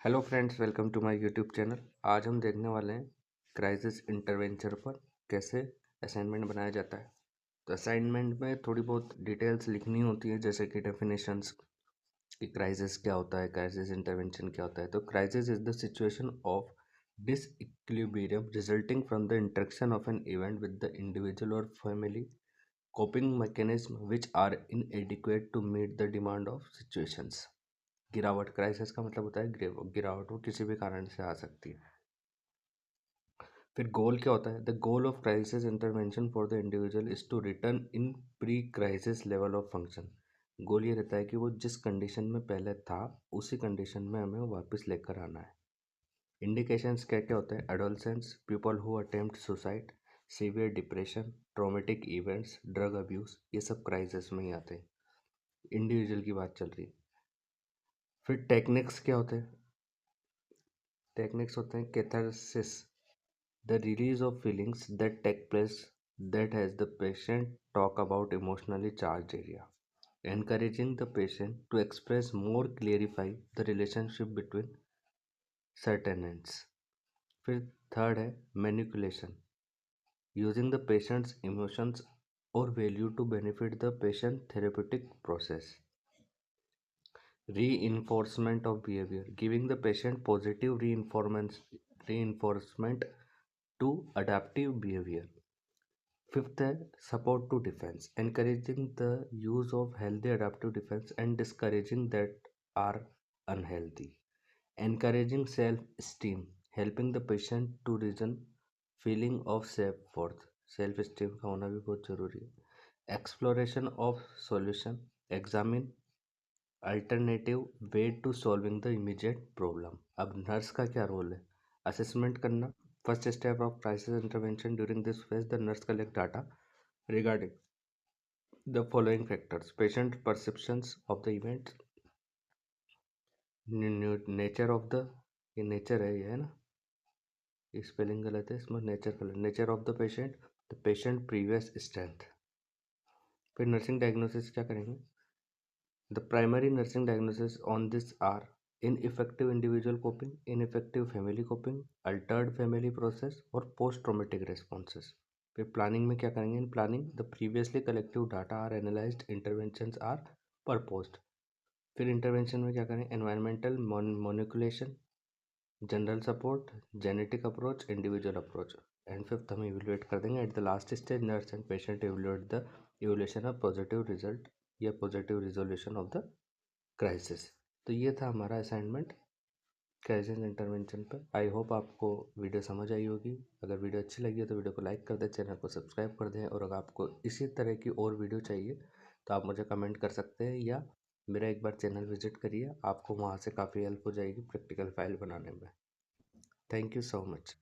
Hello friends, welcome to my YouTube channel. आज हम देखने वाले हैं क्राइसिस इंटरवेंशन पर कैसे असाइनमेंट बनाया जाता है। तो असाइनमेंट में थोड़ी बहुत डिटेल्स लिखनी होती है, जैसे कि डेफिनेशंस कि क्राइसिस क्या होता है, क्राइसिस इंटरवेंशन क्या होता है। तो crisis is the situation of disequilibrium resulting from the interaction of an event with the individual और family coping mechanism which are inadequate to meet the demand of situations। गिरावट, crisis का मतलब होता है गिरावट, वो किसी भी कारण से आ सकती है। फिर गोल क्या होता है? The goal of crisis intervention for the individual is to return in pre crisis level of function. Goal ये रहता है कि वो जिस कंडीशन में पहले था उसी कंडीशन में हमें वापस लेकर आना है। इंडिकेशंस क्या क्या होते हैं? Adolescence, people who attempt suicide, severe depression, traumatic events, drug abuse, ये सब क्राइसिस में ही आते हैं। इंडिविजुअल की बात चल रही है। फिर टेक्निक्स क्या होते हैं? टेक्निक्स होते हैं catharsis, the release of feelings that take place that has the patient talk about emotionally charged area, encouraging the patient to express more clarify the relationship between certain ends। फिर third है manipulation, using the patient's emotions or value to benefit the patient therapeutic process। Reinforcement of behavior, giving the patient positive reinforcement to adaptive behavior। Fifth है support to defence, encouraging the use of healthy adaptive defence and discouraging that are unhealthy. Encouraging self esteem, helping the patient to regain feeling of self worth. Self esteem का होना भी बहुत जरूरी है। Exploration of solution, examine alternative way to solving the immediate problem. अब nurse का क्या role है? असेसमेंट करना। First step of crisis intervention, during this phase the nurse collect data regarding the following factors: patient perceptions of the event, nature of the, ये nature है, ये है ना, ये स्पेलिंग गलत है, इसमें नेचर गलत, nature of the patient previous strength. फिर नर्सिंग डायग्नोसिस क्या करेंगे? The primary nursing diagnosis on this are ineffective individual coping, ineffective family coping, altered family process और पोस्ट ट्रोमेटिक रेस्पॉन्सेस। फिर प्लानिंग में क्या करेंगे? In planning the previously collective data are analysed, interventions are proposed. फिर intervention में क्या करें? Environmental manipulation, general support, genetic approach, individual approach. And fifth हम इवेलुएट कर देंगे eight the last stage, nurse and patient evaluate the evolution of positive result या positive resolution of the crisis. तो ये था हमारा असाइनमेंट क्राइसिस इंटरवेंशन पर। I hope आपको वीडियो समझ आई होगी। अगर वीडियो अच्छी लगी हो तो वीडियो को लाइक कर दें, चैनल को सब्सक्राइब कर दें, और अगर आपको इसी तरह की और वीडियो चाहिए तो आप मुझे कमेंट कर सकते हैं, या मेरा एक बार चैनल विजिट करिए, आपको वहाँ से काफ़ी हेल्प हो जाएगी प्रैक्टिकल फाइल बनाने में। Thank you so much.